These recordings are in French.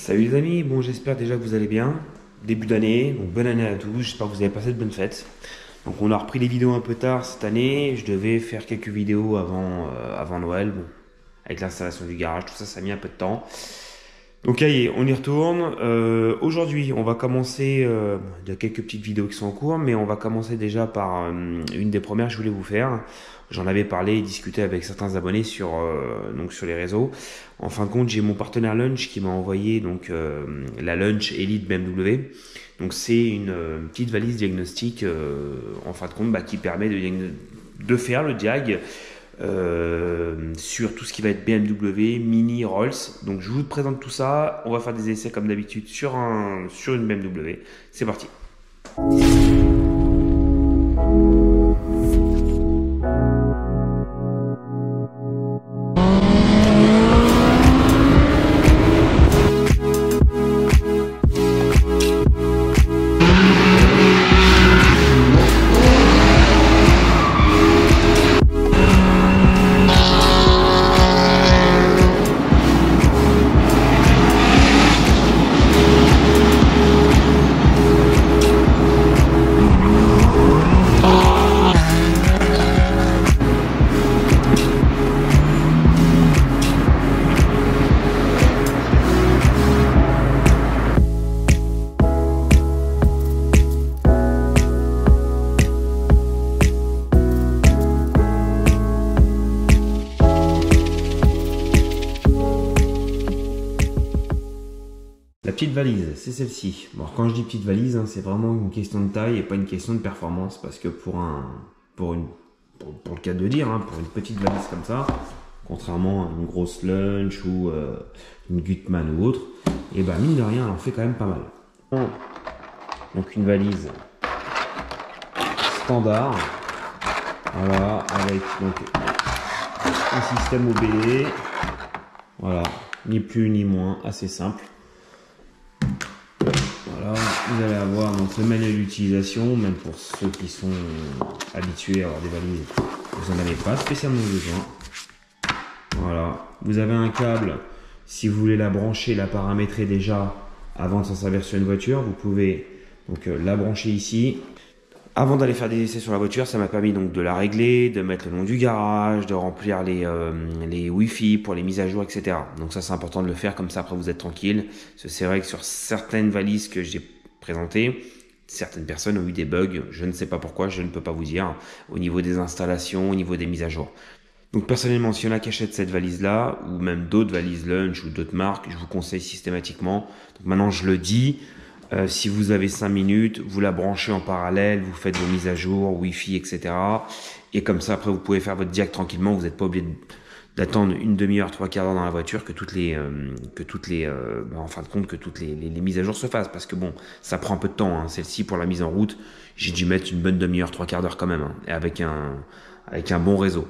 Salut les amis, bon j'espère déjà que vous allez bien. Début d'année, donc bonne année à tous, j'espère que vous avez passé de bonnes fêtes. Donc on a repris les vidéos un peu tard cette année, je devais faire quelques vidéos avant Noël, bon, avec l'installation du garage, tout ça, ça a mis un peu de temps. Donc allez, on y retourne. Aujourd'hui, on va commencer, il y a quelques petites vidéos qui sont en cours, mais on va commencer déjà par une des premières que je voulais vous faire. J'en avais parlé et discuté avec certains abonnés donc sur les réseaux. En fin de compte, j'ai mon partenaire Lunch qui m'a envoyé la Lunch Elite BMW. Donc c'est une petite valise diagnostique en fin de compte qui permet de faire le diag sur tout ce qui va être BMW, Mini, Rolls. Donc je vous présente tout ça. On va faire des essais comme d'habitude sur une BMW. C'est parti. La petite valise, c'est celle-ci. Bon, quand je dis petite valise, c'est vraiment une question de taille et pas une question de performance, parce que pour le cas de dire, pour une petite valise comme ça, contrairement à une grosse Lunch ou une Gutmann ou autre, et mine de rien, elle en fait quand même pas mal. Donc une valise standard, voilà, avec donc un système OBD, voilà, ni plus ni moins, assez simple. Voilà, vous allez avoir donc le manuel d'utilisation, même pour ceux qui sont habitués à avoir des valises, vous n'en avez pas spécialement besoin. Voilà, vous avez un câble, si vous voulez la brancher, la paramétrer déjà avant de s'en servir sur une voiture, vous pouvez donc la brancher ici. Avant d'aller faire des essais sur la voiture, ça m'a permis donc de la régler, de mettre le nom du garage, de remplir les Wi-Fi pour les mises à jour, etc. Donc ça c'est important de le faire, comme ça après vous êtes tranquille. C'est vrai que sur certaines valises que j'ai présentées, certaines personnes ont eu des bugs, je ne sais pas pourquoi, je ne peux pas vous dire, au niveau des installations, au niveau des mises à jour. Donc personnellement, s'il y en a qui achètent cette valise-là, ou même d'autres valises Lunch ou d'autres marques, je vous conseille systématiquement. Donc maintenant je le dis, si vous avez 5 minutes, vous la branchez en parallèle, vous faites vos mises à jour, Wi-Fi, etc. Et comme ça, après, vous pouvez faire votre diag tranquillement. Vous n'êtes pas obligé d'attendre une demi-heure, 3/4 d'heure dans la voiture que toutes les mises à jour se fassent. Parce que bon, ça prend un peu de temps. Celle-ci, pour la mise en route, j'ai dû mettre une bonne demi-heure, 3/4 d'heure quand même. Et avec un bon réseau.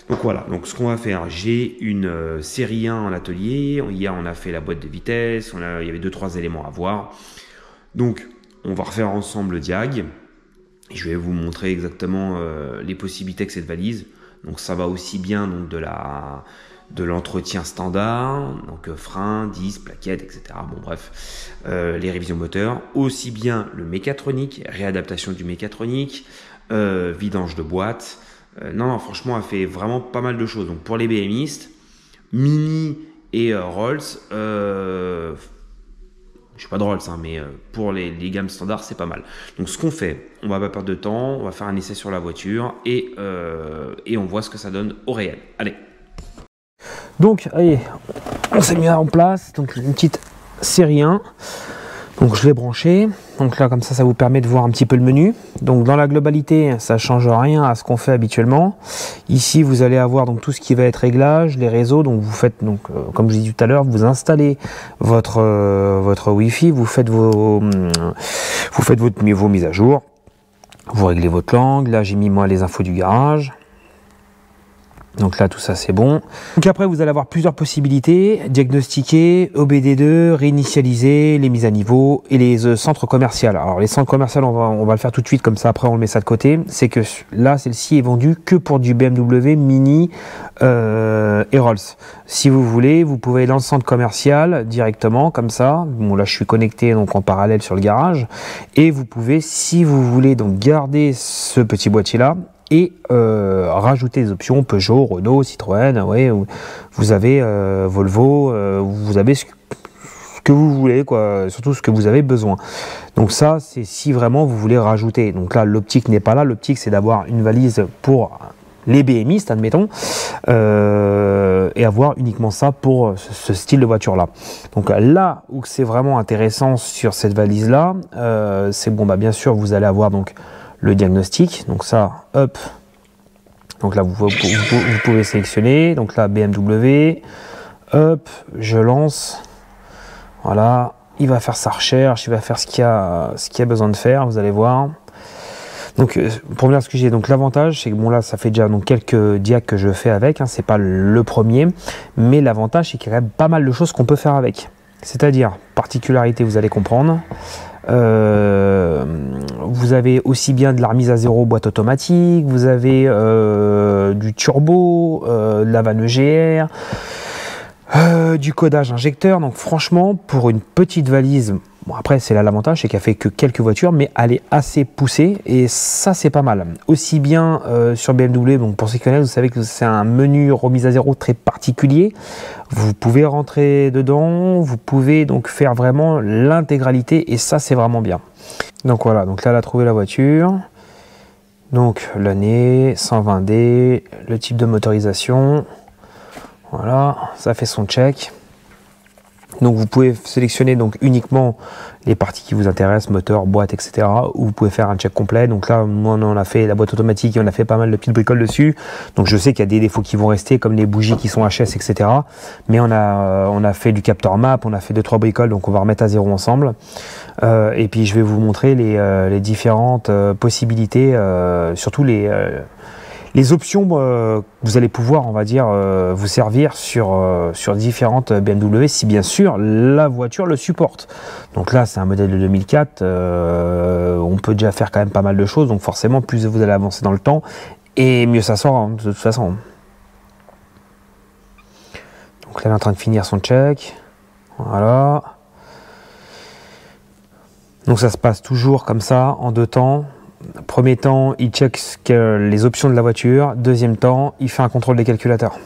Donc voilà, donc ce qu'on va faire, j'ai une série 1 en atelier. Hier, on a fait la boîte de vitesse. Il y avait 2-3 éléments à voir. Donc, on va refaire ensemble le diag. Je vais vous montrer exactement les possibilités avec cette valise. Donc, ça va aussi bien donc, de l'entretien standard, donc frein, disques, plaquettes, etc. Bon, bref, les révisions moteurs. Aussi bien le mécatronique, réadaptation du mécatronique, vidange de boîte. Non, franchement, elle fait vraiment pas mal de choses. Donc, pour les BMistes, Mini et Rolls, je suis pas de Rolls, mais pour les gammes standards, c'est pas mal. Donc ce qu'on fait, on va pas perdre de temps, on va faire un essai sur la voiture et on voit ce que ça donne au réel. Allez. Donc, allez, on s'est mis en place. Donc une petite série 1. Donc je l'ai branché. Donc là, comme ça, ça vous permet de voir un petit peu le menu. Donc dans la globalité, ça change rien à ce qu'on fait habituellement. Ici, vous allez avoir donc tout ce qui va être réglage, les réseaux. Donc vous faites comme je disais tout à l'heure, vous installez votre Wi-Fi, vous faites vos mises à jour, vous réglez votre langue. Là, j'ai mis moi les infos du garage. Donc là, tout ça, c'est bon. Donc après, vous allez avoir plusieurs possibilités. Diagnostiquer, OBD2, réinitialiser, les mises à niveau et les centres commerciaux. Alors les centres commerciaux, on va le faire tout de suite, comme ça après on le met ça de côté. C'est que là, celle-ci est vendue que pour du BMW, Mini et Rolls. Si vous voulez, vous pouvez aller dans le centre commercial directement, comme ça. Bon, là, je suis connecté donc en parallèle sur le garage. Et vous pouvez, si vous voulez, donc garder ce petit boîtier-là, et rajouter des options Peugeot, Renault, Citroën, ouais, vous avez Volvo, vous avez ce que vous voulez, quoi, surtout ce que vous avez besoin. Donc ça, c'est si vraiment vous voulez rajouter. Donc là, l'optique n'est pas là. L'optique, c'est d'avoir une valise pour les BMistes, admettons, et avoir uniquement ça pour ce style de voiture-là. Donc là où c'est vraiment intéressant sur cette valise-là, c'est bon, bah bien sûr, vous allez avoir donc le diagnostic, donc ça, hop, donc là vous pouvez sélectionner, donc là BMW, hop, je lance, voilà, il va faire sa recherche, il va faire ce qu'il a besoin de faire, vous allez voir. Donc pour bien ce que j'ai, donc l'avantage c'est que bon là ça fait déjà donc quelques diacs que je fais avec, hein, c'est pas le premier, mais l'avantage c'est qu'il y a quand même pas mal de choses qu'on peut faire avec. C'est-à-dire, particularité, vous allez comprendre. Vous avez aussi bien de la remise à zéro boîte automatique, vous avez du turbo, de la vanne EGR, du codage injecteur. Donc franchement, pour une petite valise, bon après c'est là l'avantage, c'est qu'elle fait que quelques voitures, mais elle est assez poussée et ça c'est pas mal. Aussi bien sur BMW, donc pour ceux qui connaissent, vous savez que c'est un menu remise à zéro très particulier. Vous pouvez rentrer dedans, vous pouvez donc faire vraiment l'intégralité et ça c'est vraiment bien. Donc voilà, donc là elle a trouvé la voiture. Donc l'année, 120D, le type de motorisation. Voilà, ça fait son check. Donc vous pouvez sélectionner donc uniquement les parties qui vous intéressent, moteur, boîte, etc. Ou vous pouvez faire un check complet. Donc là, moi, on a fait la boîte automatique et on a fait pas mal de petites bricoles dessus. Donc je sais qu'il y a des défauts qui vont rester, comme les bougies qui sont HS, etc. Mais on a fait du capteur map, on a fait 2-3 bricoles, donc on va remettre à zéro ensemble. Et puis je vais vous montrer les différentes possibilités, surtout les options que vous allez pouvoir, on va dire, vous servir sur différentes BMW, si bien sûr la voiture le supporte. Donc là, c'est un modèle de 2004, on peut déjà faire quand même pas mal de choses, donc forcément, plus vous allez avancer dans le temps, et mieux ça sort, hein, de toute façon. Donc là, elle est en train de finir son check, voilà. Donc ça se passe toujours comme ça, en 2 temps. Premier temps, il check les options de la voiture. Deuxième temps, il fait un contrôle des calculateurs.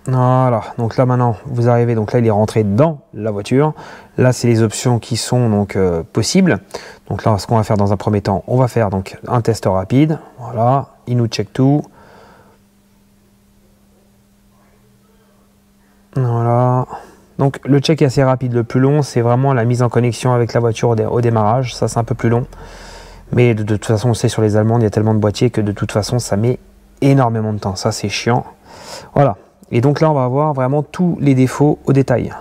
Voilà, donc là maintenant, vous arrivez, donc là il est rentré dans la voiture. Là, c'est les options qui sont donc possibles. Donc là, ce qu'on va faire dans un premier temps, on va faire donc un test rapide. Voilà, il nous check tout. Voilà, donc le check est assez rapide. Le plus long, c'est vraiment la mise en connexion avec la voiture au démarrage. Ça, c'est un peu plus long. Mais de toute façon, on sait sur les Allemandes, il y a tellement de boîtiers que de toute façon, ça met énormément de temps. Ça, c'est chiant. Voilà. Et donc là, on va avoir vraiment tous les défauts au détail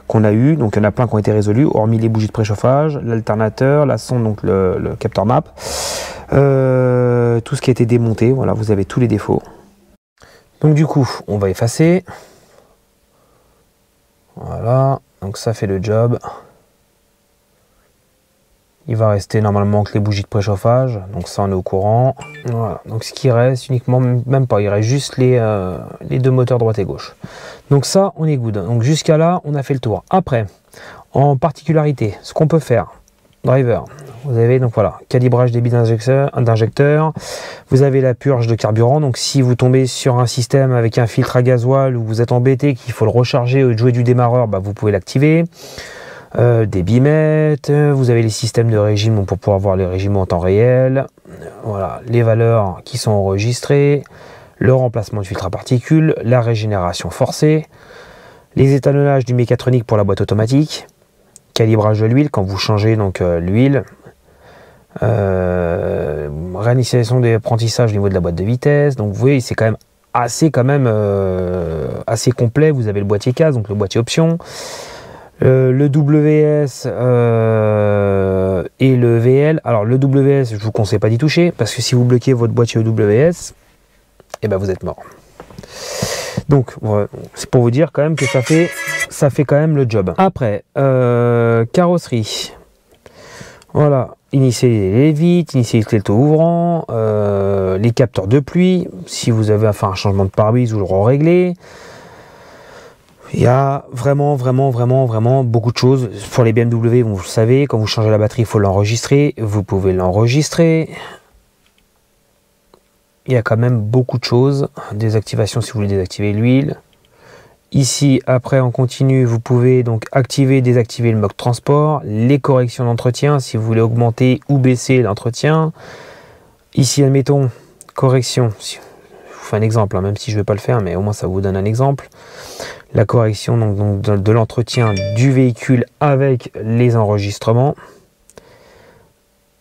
qu'on a eu. Donc il y en a plein qui ont été résolus, hormis les bougies de préchauffage, l'alternateur, la sonde, donc le capteur map. Tout ce qui a été démonté. Voilà, vous avez tous les défauts. Donc du coup, on va effacer. Voilà, donc ça fait le job. Il va rester normalement que les bougies de préchauffage, donc ça on est au courant. Voilà, donc ce qui reste uniquement, même pas, il reste juste les 2 moteurs droite et gauche. Donc ça on est good. Donc jusqu'à là on a fait le tour. Après, en particularité, ce qu'on peut faire, driver, vous avez donc voilà, calibrage débit d'injecteur, vous avez la purge de carburant, donc si vous tombez sur un système avec un filtre à gasoil ou vous êtes embêté qu'il faut le recharger ou jouer du démarreur, bah, vous pouvez l'activer. Des bimètres, vous avez les systèmes de régime pour pouvoir voir les régimes en temps réel, voilà, les valeurs qui sont enregistrées, le remplacement du filtre à particules, la régénération forcée, les étalonnages du mécatronique pour la boîte automatique, calibrage de l'huile quand vous changez donc l'huile, réinitialisation des apprentissages au niveau de la boîte de vitesse. Donc vous voyez, c'est quand même assez complet. Vous avez le boîtier case, donc le boîtier option, Le WS et le VL. Alors le WS, je vous conseille pas d'y toucher parce que si vous bloquez votre boîtier EWS, et ben vous êtes mort. Donc ouais, c'est pour vous dire quand même que ça fait quand même le job. Après, carrosserie. Voilà, initialiser les vitres, initialiser le taux ouvrant, les capteurs de pluie, si vous avez à faire un changement de pare-brise ou le régler. Il y a vraiment beaucoup de choses. Pour les BMW, vous le savez, quand vous changez la batterie, il faut l'enregistrer. Vous pouvez l'enregistrer. Il y a quand même beaucoup de choses. Désactivation si vous voulez désactiver l'huile. Ici, après, en continu, vous pouvez donc activer, désactiver le mode transport, les corrections d'entretien, si vous voulez augmenter ou baisser l'entretien. Ici, admettons, correction, je vous fais un exemple, hein, même si je ne vais pas le faire, mais au moins ça vous donne un exemple. La correction donc de l'entretien du véhicule avec les enregistrements.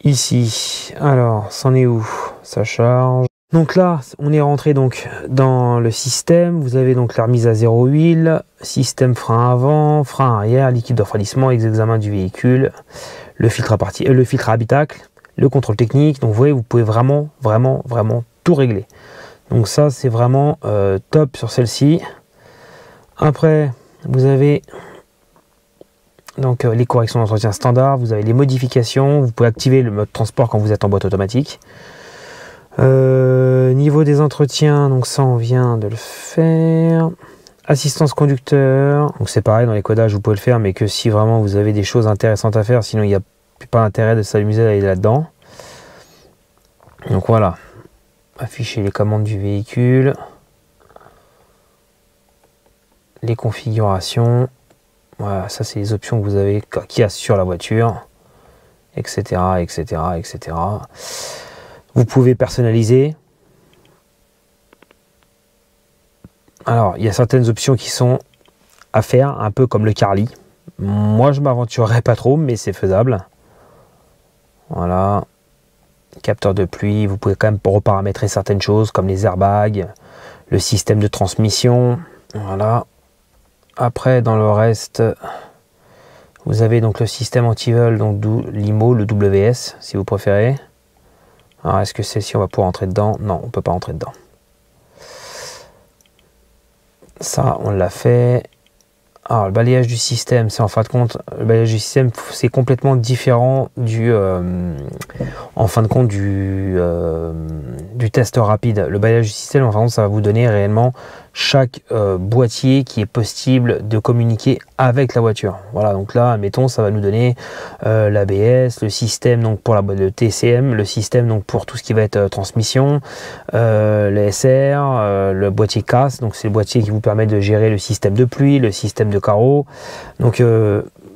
Ici, alors, c'en est où? Ça charge. Donc là, on est rentré donc dans le système. Vous avez donc la remise à zéro huile, système frein avant, frein arrière, liquide de refroidissement, examen du véhicule, le filtre à habitacle, le contrôle technique. Donc vous voyez, vous pouvez vraiment tout régler. Donc ça, c'est vraiment top sur celle-ci. Après, vous avez donc les corrections d'entretien standard. Vous avez les modifications. Vous pouvez activer le mode transport quand vous êtes en boîte automatique. Niveau des entretiens, donc ça on vient de le faire. Assistance conducteur, donc c'est pareil, dans les codages vous pouvez le faire, mais que si vraiment vous avez des choses intéressantes à faire, sinon il n'y a pas intérêt de s'amuser à aller là-dedans. Donc voilà, afficher les commandes du véhicule, les configurations, voilà, ça c'est les options que vous avez, qu'il y a sur la voiture, etc. Vous pouvez personnaliser. Alors, il y a certaines options qui sont à faire, un peu comme le Carly. Moi, je ne m'aventurerai pas trop, mais c'est faisable. Voilà. Capteur de pluie, vous pouvez quand même reparamétrer certaines choses, comme les airbags, le système de transmission. Voilà. Après, dans le reste, vous avez donc le système anti-vol, donc l'IMO, le WS, si vous préférez. Alors, est-ce que celle-ci, on va pouvoir entrer dedans? Non, on ne peut pas entrer dedans. Ça, on l'a fait. Alors, le balayage du système, c'est en fin de compte, le balayage du système, c'est complètement différent du, en fin de compte, du test rapide. Le balayage du système, en fin de compte, ça va vous donner réellement chaque boîtier qui est possible de communiquer avec la voiture. Voilà, donc là, admettons, ça va nous donner l'ABS, le système donc pour le TCM, le système donc pour tout ce qui va être transmission, le SR, le boîtier CAS, donc c'est le boîtier qui vous permet de gérer le système de pluie, le système de carreaux. Donc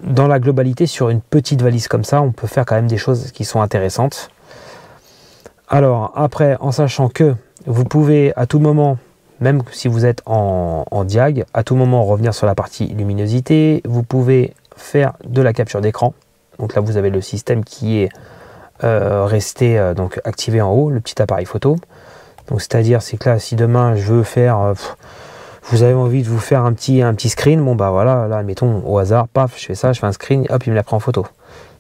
dans la globalité, sur une petite valise comme ça, on peut faire quand même des choses qui sont intéressantes. Alors après, en sachant que vous pouvez à tout moment, même si vous êtes en diag, à tout moment revenir sur la partie luminosité, vous pouvez faire de la capture d'écran. Donc là, vous avez le système qui est resté donc activé en haut, le petit appareil photo. Donc c'est-à-dire, c'est que là, si demain je veux faire, vous avez envie de vous faire un petit screen, bon bah voilà, là, mettons au hasard, paf, je fais ça, je fais un screen, hop, il me l'a pris en photo.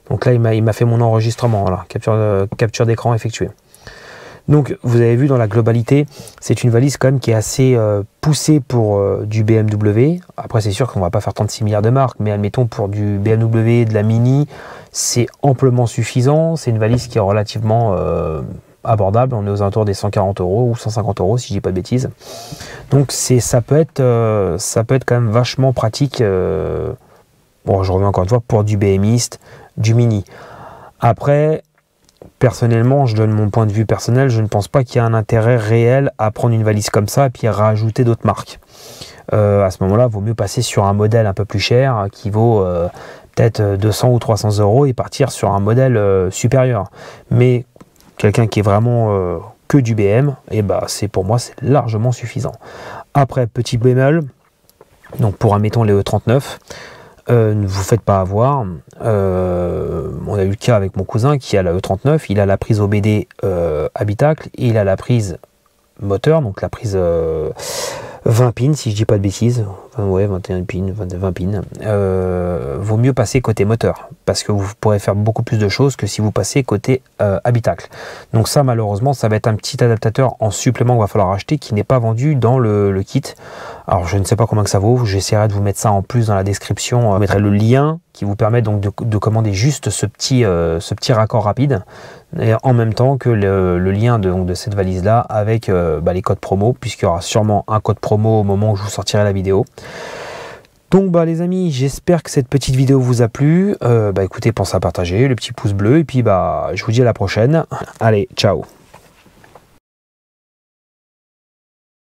Donc là, il m'a fait mon enregistrement, voilà, capture d'écran effectuée. Donc vous avez vu dans la globalité, c'est une valise quand même qui est assez poussée pour du BMW. Après c'est sûr qu'on va pas faire 36 milliards de marques, mais admettons pour du BMW, de la Mini, c'est amplement suffisant. C'est une valise qui est relativement abordable, on est aux alentours des 140 € ou 150 € si je dis pas de bêtises. Donc ça peut être quand même vachement pratique. Bon, je reviens encore une fois pour du BMiste, du Mini. Après, personnellement, je donne mon point de vue personnel, je ne pense pas qu'il y ait un intérêt réel à prendre une valise comme ça et puis à rajouter d'autres marques. À ce moment-là, il vaut mieux passer sur un modèle un peu plus cher qui vaut peut-être 200 ou 300 € et partir sur un modèle supérieur. Mais quelqu'un qui est vraiment que du BM, et bah pour moi c'est largement suffisant. Après, petit bémol, donc pour admettons les E39, ne vous faites pas avoir. On a eu le cas avec mon cousin qui a la E39, il a la prise OBD habitacle et il a la prise moteur, donc la prise 20 pins si je dis pas de bêtises, ouais, 21 pins, 20 pins, vaut mieux passer côté moteur, parce que vous pourrez faire beaucoup plus de choses que si vous passez côté habitacle. Donc ça, malheureusement, ça va être un petit adaptateur en supplément qu'il va falloir acheter, qui n'est pas vendu dans le kit. Alors je ne sais pas combien que ça vaut, j'essaierai de vous mettre ça en plus dans la description, je mettrai le lien qui vous permet donc de commander juste ce petit raccord rapide, et en même temps que le lien de cette valise là avec les codes promo, puisqu'il y aura sûrement un code promo au moment où je vous sortirai la vidéo. Donc les amis, j'espère que cette petite vidéo vous a plu. Écoutez, pensez à partager, le petit pouce bleu, et puis je vous dis à la prochaine. Allez, ciao.